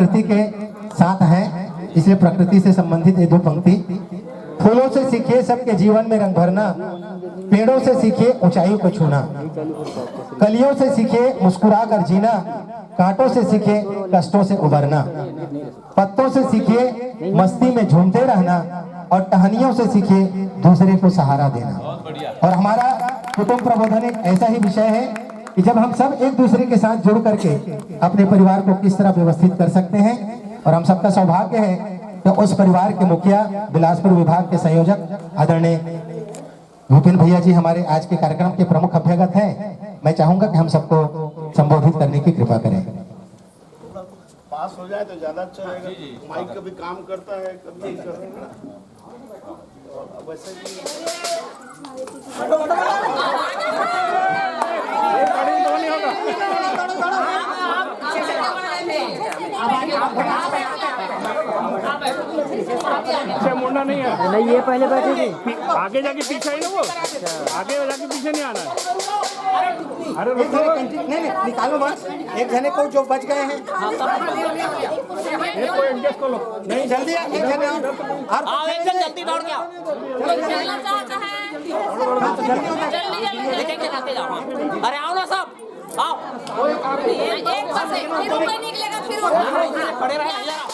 प्रकृति के साथ हैं, इसलिए प्रकृति से संबंधित ये दो पंक्ति। फूलों से सीखिए सबके जीवन में रंग भरना, पेड़ों से सीखिए ऊंचाई को छूना, कलियों से सीखिए मुस्कुरा कर जीना, कांटों से सीखिए कष्टों से उबरना, पत्तों से सीखिए मस्ती में झूमते रहना, और टहनियों से सीखिए दूसरे को सहारा देना। और हमारा कुटुंब प्रबोधन एक ऐसा ही विषय है कि जब हम सब एक दूसरे के साथ जुड़ करके अपने परिवार को किस तरह व्यवस्थित कर सकते हैं, और हम सबका सौभाग्य है तो उस परिवार के मुखिया बिलासपुर विभाग के संयोजक आदरणीय भूपेन भैया जी हमारे आज के कार्यक्रम के प्रमुख अभ्यागत हैं। मैं चाहूंगा कि हम सबको संबोधित करने की कृपा करें। पास हो जाए तो ज्यादा अच्छा रहेगा। माइक कभी काम करता है, कभी नहीं करता। वैसे मुंडा नहीं है, नहीं ये पहले बैठे थे, आगे जाके पीछे ही ना, वो आगे जाके पीछे नहीं आना है। अरे नहीं निकालो मत, एक जने को जो बच गए हैं कोई एडजस्ट कर लो। नहीं जल्दी एक जने और एक जन जल्दी दौड़ के आओ, जल्दी आते जाओ। अरे आओ ना सब, आओ एक बस फिर ऊपर निकलेगा, फिर खड़े रहे इधर आओ।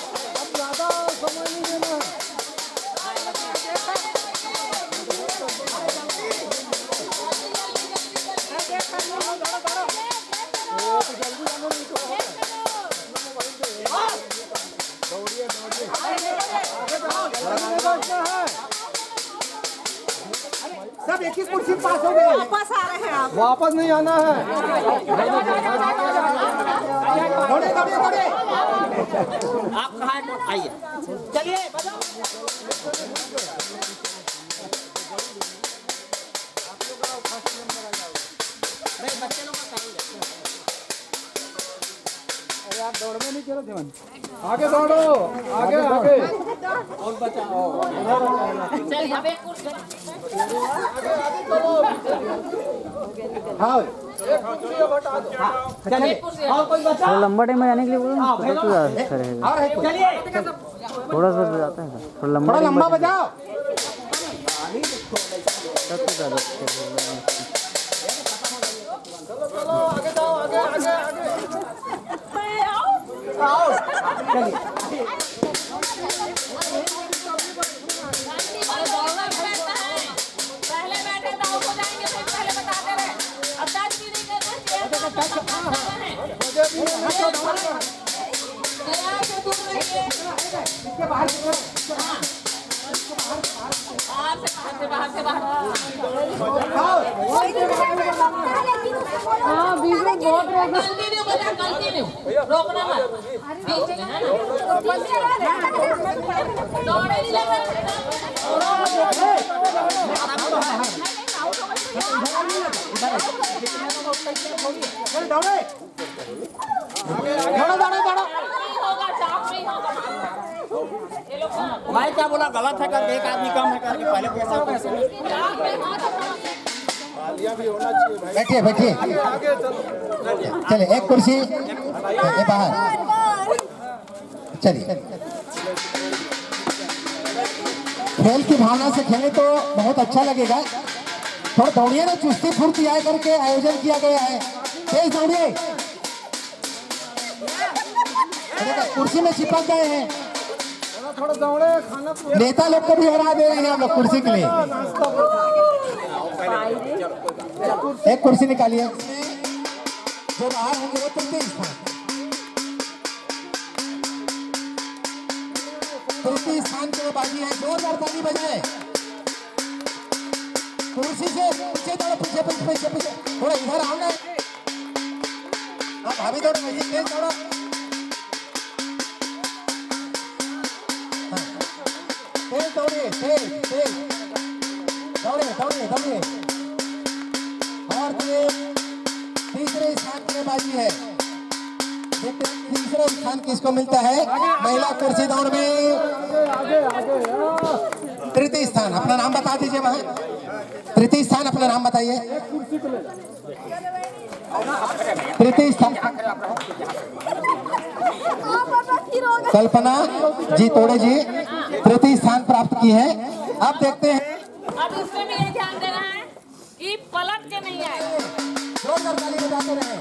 सब एक ही कुर्सी पास हो गए, वापस आ रहे हैं आप। वापस नहीं आना है। दौड़े दौड़े दौड़े, आप कहाँ आइए, चलिए बजाओ। नहीं बच्चे लोग का करेंगे। अरे आप दौड़ में नहीं चलो जीवन, आगे दौड़ो, आगे आगे और बचाओ। चल अब एक कुर्सी हाँ चलिए, और कोई बचा लंबा टाइम में जाने के लिए बोलो ना, तो ज़्यादा अच्छा रहेगा। और है चलिए। थोड़ा सा जाता है सर, थोड़ा थोड़ा लंबा बजाओ। बजाओ। सबसे ज़्यादा अच्छा रहेगा। पहले बैठे तो हो जाएंगे, फिर पहले बताते रहे। अब टच भी नहीं करना चाहिए, बाहर से बाहर। हाँ बीच में बहुत कंटिन्यू बजा, कंटिन्यू रोकना मत, बीच में है ना, दौड़े नहीं लगा। भाई क्या बोला, गलत है कर, एक आदमी कम है करके पहले पैसा पैसे। बैठिए बैठिए, चले एक कुर्सी ये बाहर, चलिए। खेल की भावना से खेले तो बहुत अच्छा लगेगा। थोड़ा दौड़िए ना, चुस्ती फुर्ती आए करके आयोजन किया गया है, तेज दौड़िए। कुर्सी में चिपक गए हैं, थोड़ा दौड़े, खाना नेता लोग को भी हरा दे रहे हैं हम लोग कुर्सी के लिए। एक कुर्सी निकालिए, जो बाहर होंगे वो तृतीय स्थान, तृतीय स्थान के बाजी है। जोरदार ताली बजाए। कुर्सी से पीछे दौड़ो, पीछे पीछे पीछे पीछे, थोड़ा इधर आओ ना। आप भाभी दौड़ो, वैसे तेज दौड़ो। तेज दौड़िए, तेज तेज दौड़िए दौड़िए दौड़िए। और तीसरे स्थान की बाजी है। तीसरा स्थान किसको मिलता है? महिला कुर्सी दौड़ में तृतीय स्थान। अपना नाम बता दीजिए वहाँ, तृतीय स्थान अपना नाम बताइए। तृतीय स्थान कल्पना जी तोड़े जी तृतीय स्थान प्राप्त की है। अब देखते हैं अब इसमें भी ये ध्यान देना है कि पलट के नहीं आए। जोरदार ताली बजाते रहे।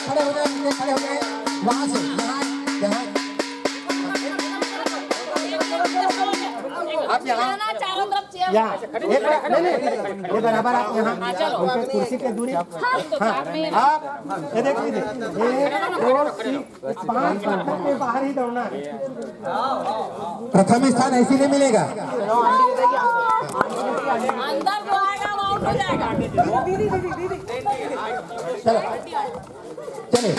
खड़े हो जाए, खड़े हो जाए वहां से यहाँ आप यहाँ चारों तरफ चेयर यहाँ नहीं ये बराबर आप यहाँ उनके कुर्सी के दूरी आप ये देख लीजिए 1 2 3 5 के बाहर ही दौड़ना है। प्रथम स्थान ऐसे नहीं मिलेगा। अंदर जो आएगा वो आउट हो जाएगा। चलो चलिए